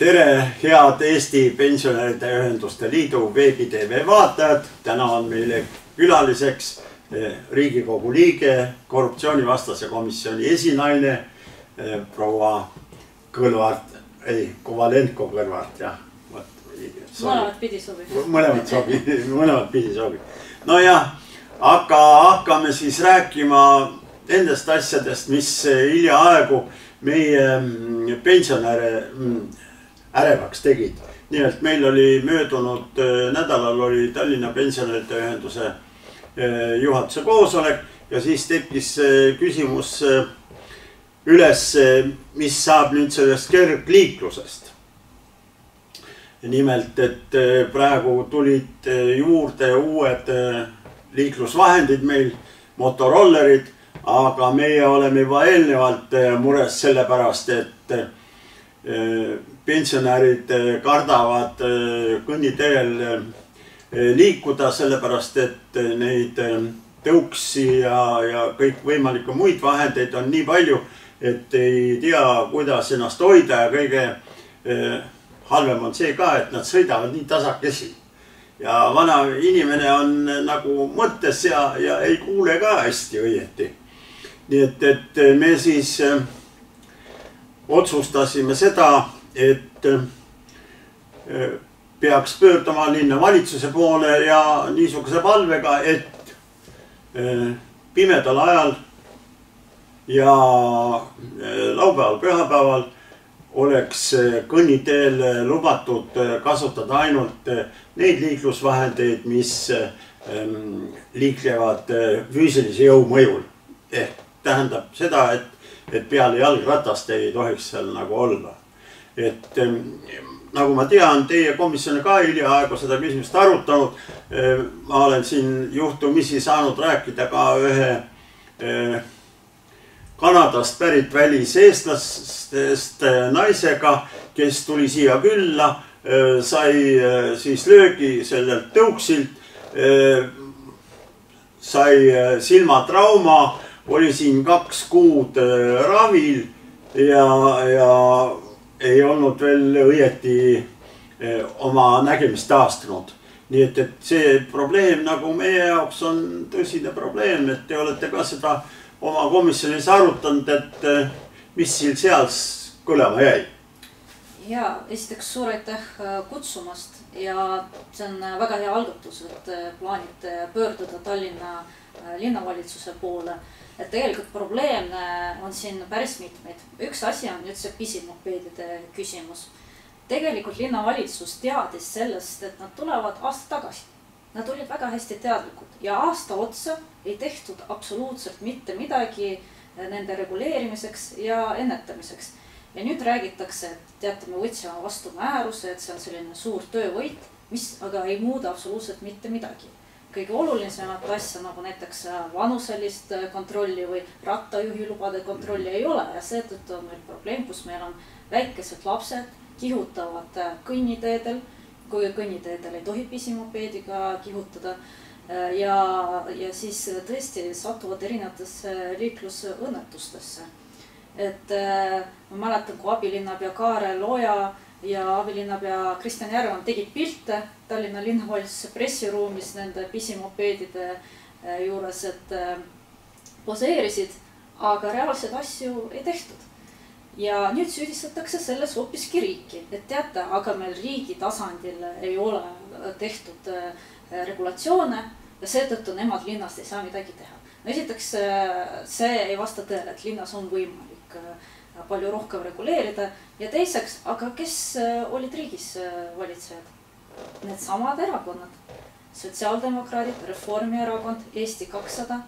Tere, head Eesti Pensionäride Ühenduste Liidu veebi-tv vaatajad. Täna on meile külaliseks Riigikogu liige, korruptsioonivastase komisjoni esinaine, proua Kõlvart, Kovalenko Kõlvart, jah. Mõlemad pidi sobib. Mõlemad pidi sobib. No jah, aga hakkame siis rääkima nendest asjadest, mis hiljaaegu meie pensionäre ärevaks tegid. Nimelt meil oli möödunud nädalal oli Tallinna Pensionäride Ühenduse juhatuse koosolek ja siis tekkis küsimus üles, mis saab nüüd sellest kergliiklusest. Nimelt, et praegu tulid juurde uued liiklusvahendid meil, motorollerid, aga meie oleme juba eelnevalt mures selle pärast, et pensionärid kardavad kõnniteel liikuda, sellepärast, et neid tõuksi ja kõik võimalikke muid vahendeid on nii palju, et ei tea, kuidas ennast hoida ja kõige halvem on see ka, et nad sõidavad nii tasakesi. Ja vana inimene on nagu mõttes ja ei kuule ka hästi õieti. Nii et me siis otsustasime seda, et peaks pöörduma linnavalitsuse poole ja niisuguse palvega, et pimedal ajal ja laupäeval, pühapäeval oleks kõnniteel lubatud kasutada ainult neid liiklusvahendeid, mis liiklevad füüsilise jõu mõjul. Ehk tähendab seda, et peale jalgratast ei tohiks seal nagu olla. Et nagu ma tean, teie komisjon ka hiljaaegu seda küsimust arutanud. Ma olen siin juhtumisi saanud rääkida ka ühe Kanadast pärit väliseestlastest naisega, kes tuli siia külla, sai siis löögi sellelt tõuksilt, sai silmatrauma, oli siin 2 kuud ravil ja ei olnud veel õieti oma nägemist taastunud. Nii et see probleem nagu meie jaoks on tõsine probleem, et te olete ka seda oma komisjonis arutanud, et mis seal kõlema jäi? Ja, esiteks suur aitäh kutsumast ja see on väga hea algatus, et plaanite pöörduda Tallinna linnavalitsuse poole. Et tegelikult probleemne on siin päris mitmeid. Üks asi on nüüd see pisimopeedide küsimus. Tegelikult linnavalitsus teadis sellest, et nad tulevad aasta tagasi. Nad olid väga hästi teadlikud ja aasta otsa ei tehtud absoluutselt mitte midagi nende reguleerimiseks ja ennetamiseks. Ja nüüd räägitakse, et teate, me võtsime vastu määruse, et see on selline suur töövõit, mis aga ei muuda absoluutselt mitte midagi. Kõige olulisemat asja, nagu näiteks vanuselist kontrolli või rattajuhilubade kontrolli ei ole ja seetõttu on meil probleem, kus meil on väikesed lapsed, kihutavad kõnniteedel, kui kõnniteedel ei tohi pisimopeediga kihutada ja siis tõesti satuvad erinevatesse liiklusõnnetustesse. Et ma mäletan, kui abilinnapea Kaarel Oja ja abilinnapea Kristjan Järvan tegid pilte Tallinna linnavalitsuse pressiruumis nende pisimopeedide juures, et poseerisid, aga reaalseid asju ei tehtud. Ja nüüd süüdistatakse selles hoopiski riiki, et teate, aga meil riigi tasandil ei ole tehtud regulatsioone ja seetõttu nemad linnast ei saa midagi teha. No esiteks see ei vasta tõele, et linnas on võimalik palju rohkem reguleerida ja teiseks, aga kes olid riigis valitsejad? Need samad erakonnad, sotsiaaldemokraadid, Reformierakond, Eesti 200.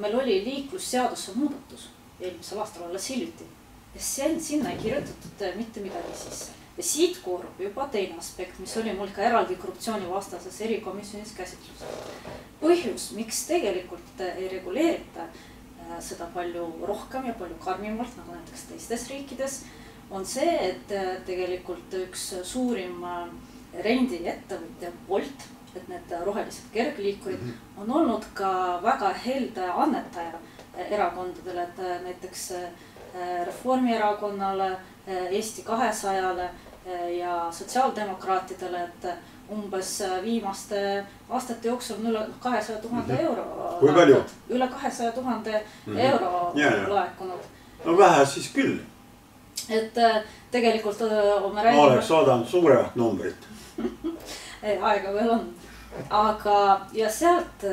Meil oli liiklusseaduse muudatus eelmisel aastal alles hiljuti. Ja sinna ei kirjutatud mitte midagi sisse. Ja siit koorub juba teine aspekt, mis oli mul ka eraldi korruptsioonivastases erikomisjonis käsitlusel. Põhjus, miks tegelikult ei reguleerita seda palju rohkem ja palju karmimalt, nagu näiteks teistes riikides, on see, et tegelikult üks suurim rendiettevõtja Bolt, et need rohelised kergliikurid, on olnud ka väga helde annetaja erakondadele, et näiteks Reformierakonnale, Eesti 200-le ja sotsiaaldemokraatidele, et umbes viimaste aastate jooksul on üle 200 000 euro. Kui palju? Üle 200 000 euro laekunud. No vähe siis küll. Et tegelikult me räägime... Oleks oodanud suuremat numbrit. Aega veel on. Aga ja sealt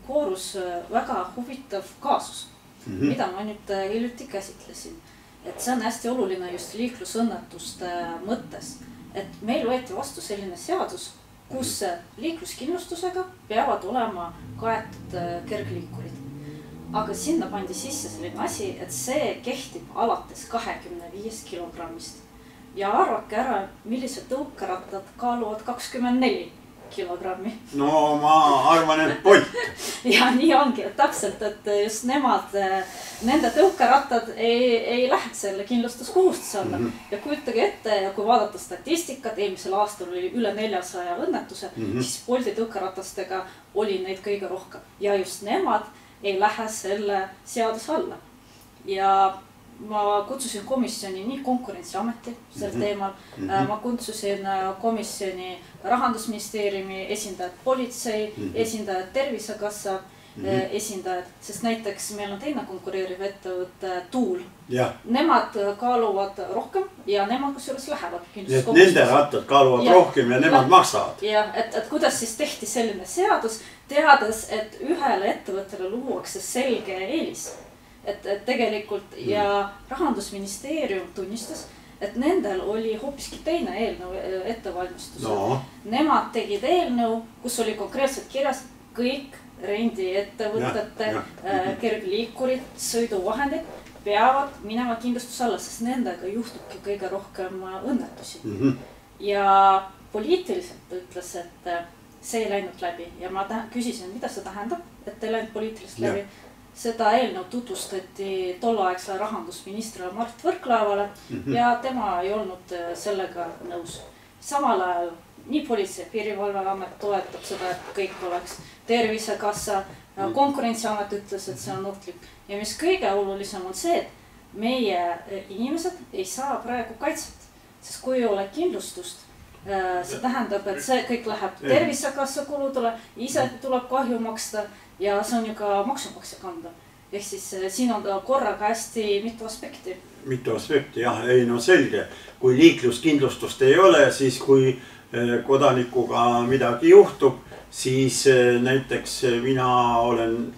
koorus väga huvitav kaasus, mida ma nüüd hiljuti käsitlesin. Et see on hästi oluline just liiklusõnnetuste mõttes. Et meil võeti vastu selline seadus, kus liikluskindlustusega peavad olema kaetud kergliikurid. Aga sinna pandi sisse selline asi, et see kehtib alates 25 kilogrammist. Ja arvake ära, millised tõukerattad kaaluvad 24 kilogrammi. No ma arvan, et Bolt. Ja nii ongi, et täpselt, et just nende tõukerattad ei läheks selle kindlustuskohustuse alla. Ja kujutage ette, ja kui vaadata statistikat, eelmisel aastal oli üle 400 õnnetuse, siis Bolti tõukeratastega oli neid kõige rohkem. Ja just nemad ei lähe selle seaduse alla. Ja ma kutsusin komisjoni nii Konkurentsiameti sel teemal, ma kutsusin komisjoni Rahandusministeeriumi esindajad, politsei esindajad, Tervisekassa esindajad, sest näiteks meil on teine konkureeriv ettevõte Tuul. Nemad kaaluvad rohkem ja nemad kusjuures lähevad kindlustuskohustusele. Nende rattad kaaluvad rohkem ja nemad maksavad. Jah, et kuidas siis tehti selline seadus, teades, et ühele ettevõttele luuakse selge eelis. Et tegelikult ja Rahandusministeerium tunnistas, et nendel oli hoopiski teine eelnõu ettevalmistus. Nemad tegid eelnõu, kus oli konkreetselt kirjas kõik rendiettevõtete kergliikurid, sõiduvahendid peavad minema kindlustuse alla, sest nendega juhtubki kõige rohkem õnnetusi. Ja poliitiliselt ütles, et see ei läinud läbi ja ma küsisin, mida see tähendab, et ei läinud poliitiliselt läbi. Seda eelnõu tutvustati tolleaegsele rahandusministrile Mart Võrklaevale ja tema ei olnud sellega nõus. Samal ajal nii Politsei- ja Piirivalveamet toetab seda, et kõik oleks Tervisekassa, Konkurentsiamet ütles, et see on ohtlik. Ja mis kõige olulisem on see, et meie inimesed ei saa praegu kaitset, sest kui ei ole kindlustust, see tähendab, et see kõik läheb Tervisekassa kuludele, ise tuleb kahju maksta ja see on ju ka maksumaksja kanda. Ehk siis siin on korraga hästi mitu aspekti. Mitu aspekti, jah. Ei, no selge. Kui liikluskindlustust ei ole, siis kui kodanikuga midagi juhtub, siis näiteks mina olen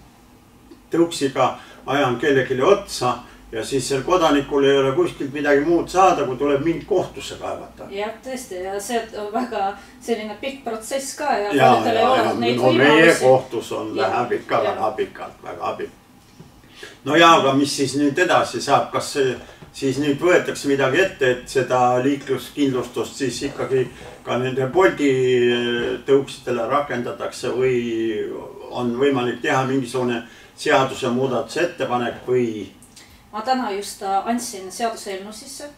tõuksiga, ajan kellegile otsa ja siis seal kodanikul ei ole kuskilt midagi muud saada, kui tuleb mind kohtusse kaevata. Jah, tõesti. Ja see on väga selline pikk protsess ka. Ja meie kohtus on läheb ikka väga pikalt. No ja, aga mis siis nüüd edasi saab? Kas siis nüüd võetakse midagi ette, et seda liikluskindlustust siis ikkagi ka nende Bolti tõuksidele rakendatakse või on võimalik teha mingisugune seaduse muudatuse ettepanek või... Ma täna just andsin seaduseelnõu sisse,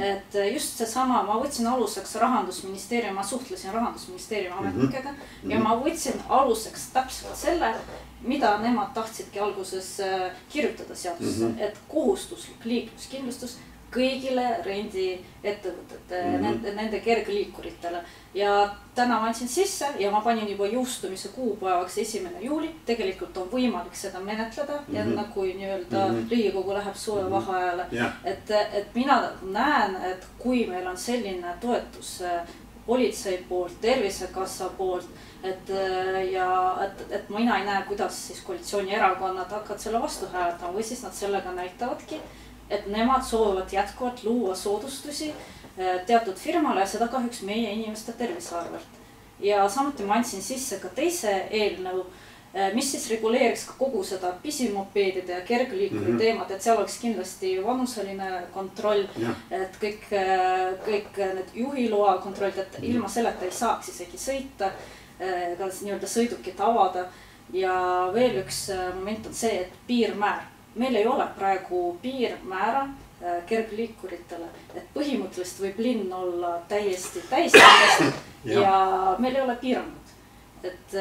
et just seesama, ma võtsin aluseks Rahandusministeeriumi, ma suhtlesin Rahandusministeeriumi ametnikega ja ma võtsin aluseks täpselt selle, mida nemad tahtsidki alguses kirjutada seadusse, et kohustuslik liikluskindlustus kõigile rendiettevõtete, nende kergliikuritele. Ja täna ma andsin sisse ja ma panin juba jõustumise kuupäevaks 1. juuli. Tegelikult on võimalik seda menetleda, enne kui Riigikogu läheb suvevaheajale. Et mina näen, et kui meil on selline toetus politsei poolt, Tervisekassa poolt, et mina ei näe, kuidas siis koalitsioonierakonnad hakkavad selle vastu hääletama või siis nad sellega näitavadki, et nemad soovivad jätkuvalt luua soodustusi teatud firmale ja seda kahjuks meie inimeste tervise arvelt. Ja samuti ma andsin sisse ka teise eelnõu, mis siis reguleeriks ka kogu seda pisimopeedide ja kergliikuri teemat, et seal oleks kindlasti vanuseline kontroll, et kõik need juhiloa kontrollid, et ilma selleta ei saaks isegi sõita, ka sõidukit avada. Ja veel üks moment on see, et piirmäär. Meil ei ole praegu piirmäära kergliikuritele, et põhimõtteliselt võib linn olla täiesti täis ja meil ei ole piirangud. Et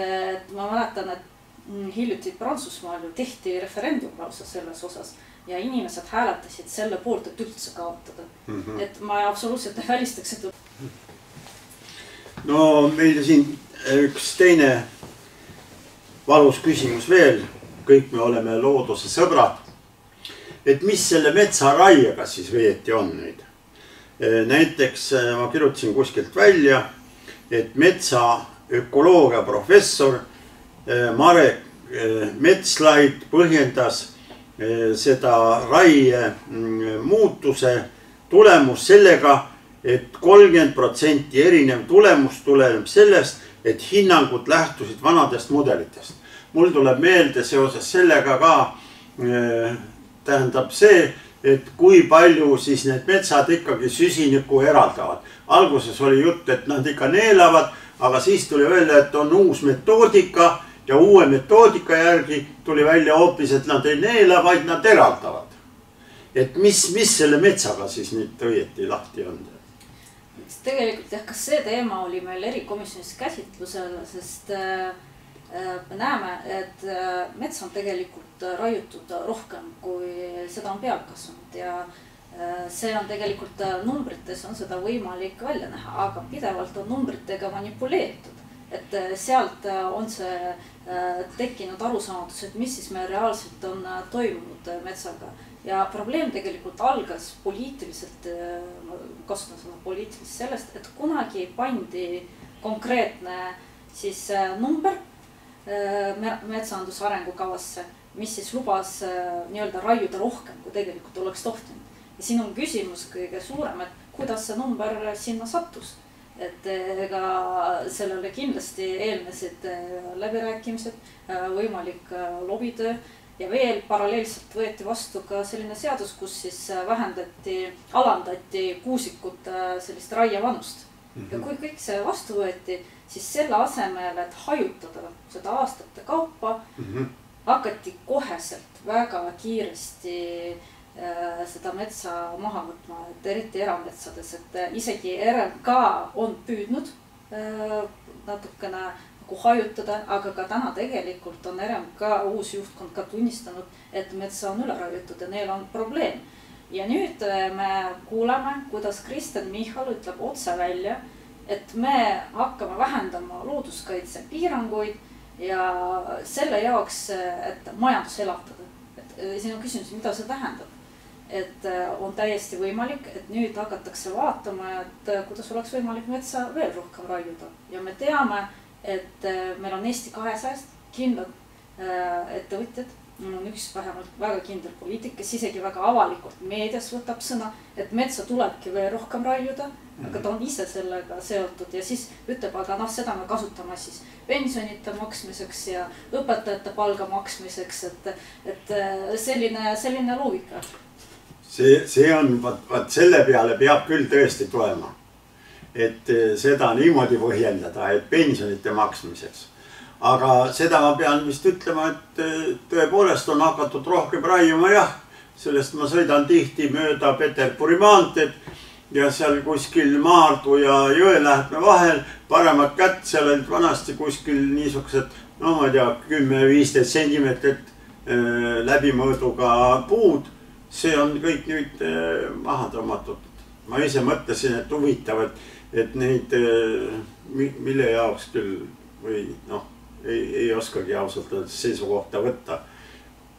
ma mäletan, et hiljuti Prantsusmaal ju tehti referendum lausa selles osas ja inimesed hääletasid selle poolt, et üldse kaotada. Et ma absoluutselt ei välistaks, et... No meil siin üks teine valus küsimus veel. Kõik me oleme looduse sõbrad. Et mis selle metsaraiega siis veeti on nüüd? Näiteks ma kirjutasin kuskilt välja, et metsa ökoloogia professor Marek Metslaid põhjendas seda raie muutuse tulemus sellega, et 30% erinev tulemus tuleneb sellest, et hinnangud lähtusid vanadest mudelitest. Mul tuleb meelde seoses sellega ka tähendab see, et kui palju siis need metsad ikkagi süsinikku eraldavad. Alguses oli jutt, et nad ikka neelavad, aga siis tuli välja, et on uus metoodika ja uue metoodika järgi tuli välja hoopis, et nad ei neela, vaid nad eraldavad. Et mis selle metsaga siis nüüd õieti lahti on? Tegelikult jah, kas see teema oli meil erikomisjonis käsitlusel, sest me näeme, et mets on tegelikult raiutud rohkem, kui seda on peal kasvanud ja see on tegelikult numbrites on seda võimalik välja näha, aga pidevalt on numbritega manipuleeritud. Et sealt on see tekkinud arusaamatus, et mis siis meil reaalselt on toimunud metsaga. Ja probleem tegelikult algas poliitiliselt, kasutan sõna poliitiliselt sellest, et kunagi pandi konkreetne siis number metsanduse arengukavasse, mis siis lubas nii-öelda raiuda rohkem, kui tegelikult oleks tohtinud. Ja siin on küsimus kõige suurem, et kuidas see number sinna sattus. Et ega sellele kindlasti eelnesid läbirääkimised, võimalik lobitöö ja veel paralleelselt võeti vastu ka selline seadus, kus siis alandati kuusikut sellist raievanust. Ja kui kõik see vastu võeti, siis selle asemel, et hajutada seda aastate kaupa, hakati koheselt väga kiiresti seda metsa maha võtma, et eriti erametsades, et isegi RMK on püüdnud natukene nagu hajutada, aga ka täna tegelikult on RMK uus juhtkond ka tunnistanud, et metsa on üle raiutud ja neil on probleem. Ja nüüd me kuuleme, kuidas Kristen Michal ütleb otse välja, et me hakkame vähendama looduskaitse piiranguid ja selle jaoks, et majandus elavdada. Et siin on küsimus, mida see tähendab. Et on täiesti võimalik, et nüüd hakatakse vaatama, et kuidas oleks võimalik metsa veel rohkem raiuda. Ja me teame, et meil on Eesti 200-st kindlad ettevõtjad, on üks vähemalt väga kindel poliitik, kes isegi väga avalikult meedias võtab sõna, et metsa tulebki veel rohkem raiuda, aga ta on ise sellega seotud ja siis ütleb, aga seda me kasutame siis pensionite maksmiseks ja õpetajate palga maksmiseks, et selline loogika. See on, vaat selle peale peab küll tõesti tulema, et seda niimoodi põhjendada, et pensionite maksmiseks. Aga seda ma pean vist ütlema, et tõepoolest on hakatud rohkem raiuma, jah. Sellest ma sõidan tihti mööda Peterburi maanteed ja seal kuskil Maardu ja Jõelähtme vahel paremat kätt, seal olid vanasti kuskil niisugused, no ma ei tea, 10-15 sentimeetrit läbimõõduga puud. See on kõik nüüd maha tõmmatud. Ma ise mõtlesin, et huvitav, et neid, mille jaoks küll või noh, ei oskagi ausalt seisukohta võtta.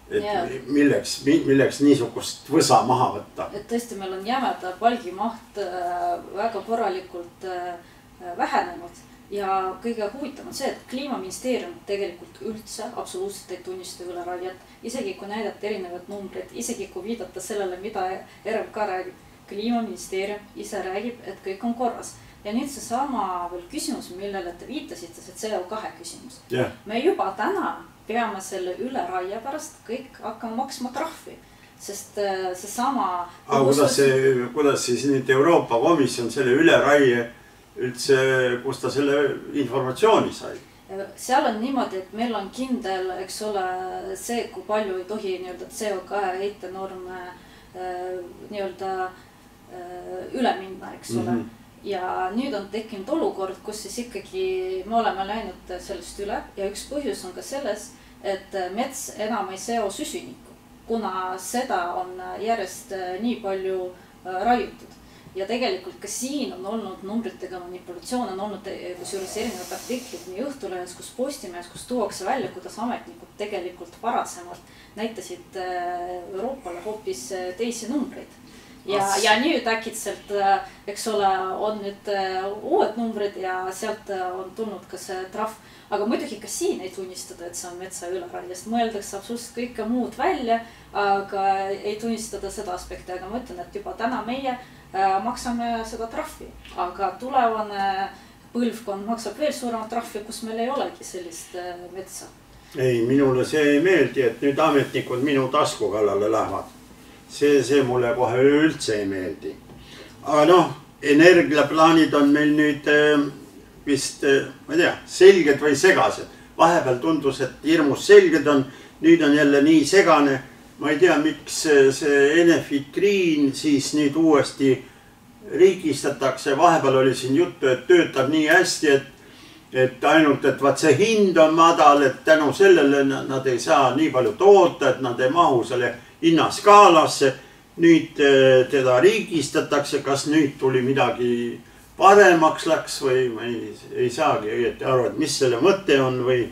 Et milleks niisugust võsa maha võtta. Et tõesti meil on jämeda palgimaht väga korralikult vähenenud. Ja kõige huvitavam on see, et Kliimaministeerium tegelikult üldse absoluutselt ei tunnista üle raiet. Isegi kui näidata erinevad numbrid, isegi kui viidata sellele, mida RMK räägib, Kliimaministeerium ise räägib, et kõik on korras. Ja nüüd see sama veel küsimus, millele te viitasite, see CO2 küsimus. Yeah. Me juba täna peame selle üle raie pärast kõik hakkama maksma trahvi. Sest see sama... Aga kuidas siis nüüd Euroopa Komisjon selle üle raie üldse, kus ta selle informatsiooni sai? Seal on niimoodi, et meil on kindel, eks ole, see, kui palju ei tohi CO2 heitenorme üle minna, eks ole. Ja nüüd on tekkinud olukord, kus siis ikkagi me oleme läinud sellest üle ja üks põhjus on ka selles, et mets enam ei seo süsinikku, kuna seda on järjest nii palju raiutud. Ja tegelikult ka siin on olnud numbritega manipulatsioon, on olnud kusjuures erinevad artiklid nii Õhtulehes, kus Postimehes, kus tuuakse välja, kuidas ametnikud tegelikult varasemalt näitasid Euroopale hoopis teisi numbreid. Ja nüüd äkitselt, eks ole, on nüüd uued numbrid ja sealt on tulnud ka see trahv. Aga muidugi ka siin ei tunnistada, et see on metsa üleraiest. Mõeldakse absoluutselt kõike muud välja, aga ei tunnistada seda aspekti. Aga ma ütlen, et juba täna meie maksame seda trahvi, aga tulevane põlvkond maksab veel suuremat trahvi, kus meil ei olegi sellist metsa. Ei, minule see ei meeldi, et nüüd ametnikud minu tasku kallale lähevad. See mulle kohe üldse ei meeldi. Aga energiaplaanid on meil nüüd vist, ma ei tea, selged või segased. Vahepeal tundus, et hirmus selged on, nüüd on jälle nii segane. Ma ei tea, miks see Enefit Green siis nüüd uuesti riigistatakse. Vahepeal oli siin juttu, et töötab nii hästi, et ainult, et vaat see hind on madal, et tänu sellele nad ei saa nii palju toota, et nad ei mahu selle hinnaskaalasse. Nüüd teda riigistatakse, kas nüüd tuli midagi paremaks läks või ma ei saagi õieti aru, et mis selle mõte on või?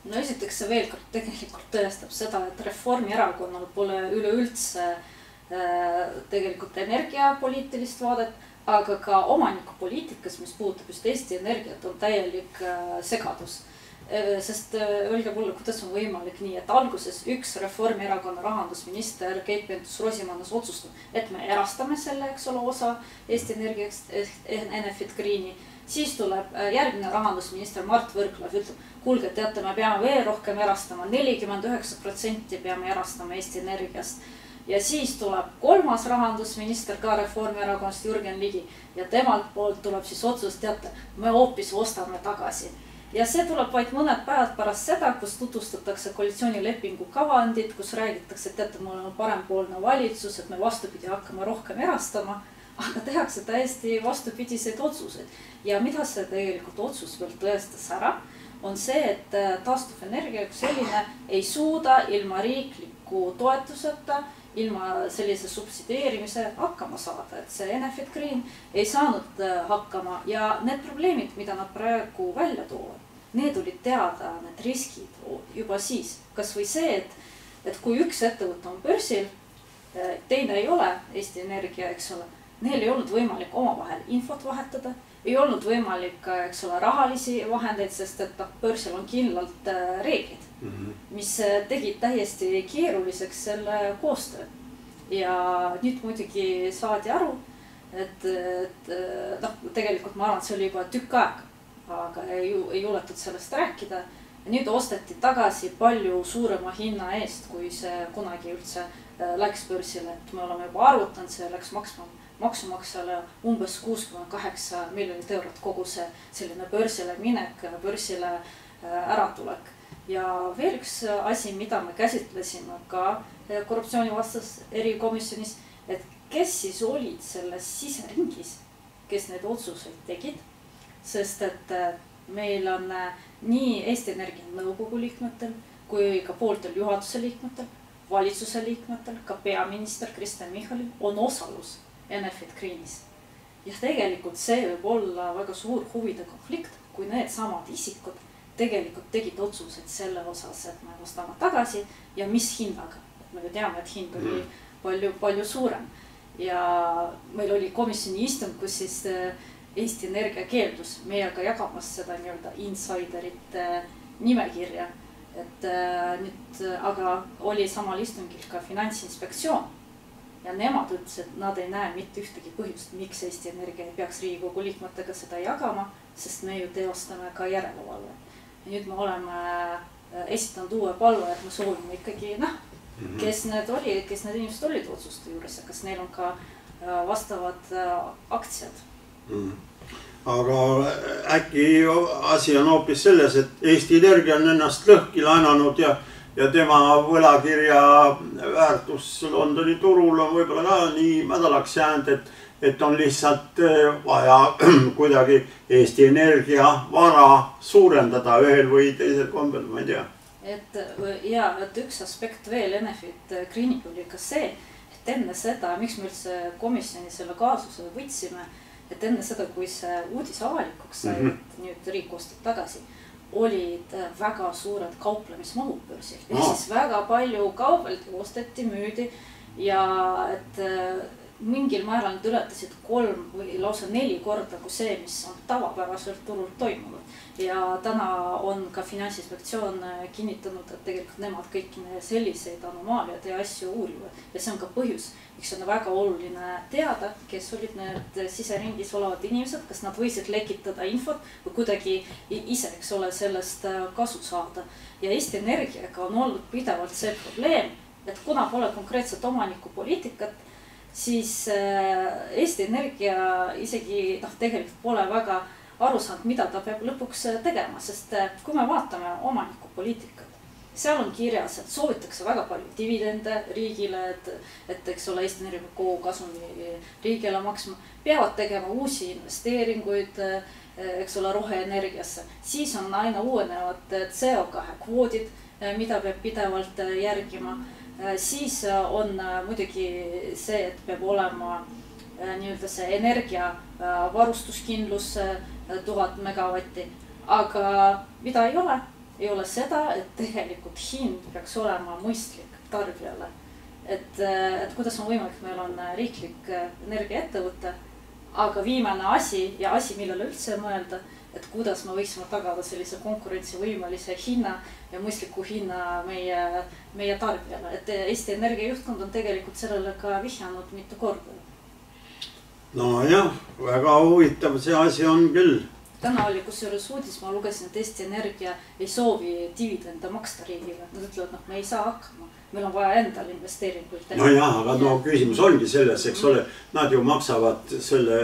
No esiteks see veel kord tegelikult tõestab seda, et Reformierakonnal pole üleüldse tegelikult energiapoliitilist vaadet, aga ka omanikupoliitikas, mis puudutab just Eesti Energiat, on täielik segadus. Sest öelge mulle, kuidas on võimalik nii, et alguses üks Reformierakonna rahandusminister Keit Pentus-Rosimannus otsustab, et me erastame selle, eks ole, osa Eesti Energiast, Enefit Greeni. Siis tuleb järgmine rahandusminister Mart Võrklaev, ütleb, kuulge, teate, me peame veel rohkem erastama, 49% peame erastama Eesti Energiast. Ja siis tuleb kolmas rahandusminister ka Reformierakonnast Jürgen Ligi ja temalt poolt tuleb siis otsus, teate, me hoopis ostame tagasi. Ja see tuleb vaid mõned päevad pärast seda, kus tutvustatakse koalitsioonilepingu kavandit, kus räägitakse, et teate, me oleme parempoolne valitsus, et me vastupidi hakkame rohkem erastama, aga tehakse täiesti vastupidiseid otsuseid. Ja mida see tegelikult otsus veel tõestas ära, on see, et taastuvenergia selline ei suuda ilma riikliku toetuseta, ilma sellise subsideerimise hakkama saada, et see Enefit Green ei saanud hakkama ja need probleemid, mida nad praegu välja toovad, need olid teada, need riskid juba siis. Kas või see, et kui üks ettevõte on börsil, teine ei ole, Eesti Energia, eks ole, neil ei olnud võimalik omavahel infot vahetada, ei olnud võimalik, eks ole, rahalisi vahendeid, sest et börsil on kindlalt reeglid, mis tegid täiesti keeruliseks selle koostöö. Ja nüüd muidugi saadi aru, et tegelikult ma arvan, et see oli juba tükk aega, aga ei juletud sellest rääkida. Ja nüüd osteti tagasi palju suurema hinna eest, kui see kunagi üldse läks börsile. Et me oleme juba arvutanud, see läks maksumaksjale umbes 68 miljonit eurot kogu see selline börsile minek, börsile äratulek. Ja veel üks asi, mida me käsitlesime ka korruptsioonivastas erikomisjonis, et kes siis olid selles siseringis, kes need otsuseid tegid, sest et meil on nii Eesti Energia nõukogu liikmetel kui ka pooltel juhatuse liikmetel, valitsuse liikmetel, ka peaminister Kristen Michalil on osalus Enefit Greenis. Ja tegelikult see võib olla väga suur huvide konflikt, kui need samad isikud tegelikult tegid otsused selle osas, et me ostame tagasi ja mis hinnaga. Me ju teame, et hind oli palju suurem. Ja meil oli komisjoni istung, kus siis Eesti Energia keeldus meiega jagamas seda nii-öelda insiderite nimekirja. Aga oli samal istungil ka Finantsinspektsioon. Ja nemad ütles, et nad ei näe mitte ühtegi põhjust, miks Eesti Energia ei peaks Riigikogu liikmetega seda jagama, sest me ju teostame ka järelevalve. Ja nüüd me oleme esitanud uue palve, et me soovime ikkagi kes need inimesed olid otsuste juures ja kas neil on ka vastavad aktsiad. Aga äkki asi on hoopis selles, et Eesti Energia on ennast lõhki laenanud ja tema võlakirja väärtus Londoni turul on võib-olla ka nii madalaks jäänud, et on lihtsalt vaja kuidagi Eesti Energia vara suurendada ühel või teisel kombel, ma ei tea. et üks aspekt veel Enefit Greeniga oli ka see, et enne seda, miks me üldse komisjoni selle kaasuse võtsime, et enne seda, kui see uudis avalikuks sai, et nüüd riik ostab tagasi, olid väga suured kauplemismahud börsil. Siis väga palju kaubeldi, osteti, müüdi ja et mingil määral nad ületasid 3 või lausa 4 korda kui see, mis on tavapäraselt turul toimunud. Ja täna on ka Finantsinspektsioon kinnitanud, et tegelikult nemad kõiki selliseid anomaaliad ja asju uurivad. Ja see on ka põhjus, miks on väga oluline teada, kes olid need siseringis olevad inimesed, kas nad võisid lekitada infot või kuidagi ise, eks ole, sellest kasu saada. Ja Eesti Energiaga on olnud pidevalt see probleem, et kuna pole konkreetset omanikupoliitikat, siis Eesti Energia isegi tegelikult pole väga aru saanud, mida ta peab lõpuks tegema, sest kui me vaatame omanikupoliitikat, seal on kirjas, et soovitakse väga palju dividende riigile, et eks ole, Eesti Energia kogu kasumi riigile maksma, peavad tegema uusi investeeringuid, eks ole, roheenergiasse, siis on aina uuenevad CO2 kvoodid, mida peab pidevalt järgima. Siis on muidugi see, et peab olema nii-öelda see energia varustuskindlus 1000 megavatti, aga mida ei ole seda, et tegelikult hind peaks olema mõistlik tarbijale. Et kuidas on võimalik, meil on riiklik energiaettevõte, aga viimane asi ja asi, millele üldse mõelda, et kuidas me võiksime tagada sellise konkurentsivõimelise hinna ja mõistliku hinna meie tarbijale. Et Eesti Energia juhtkond on tegelikult sellele ka vihjanud mitu korda. No jah, väga huvitav see asi on küll. Täna oli kusjuures uudis, ma lugesin, et Eesti Energia ei soovi dividende maksta riigile. Nad ütlevad, me ei saa hakkama. Meil on vaja endal investeeringuid teha. No jah, aga küsimus ongi selles, eks ole, nad ju maksavad selle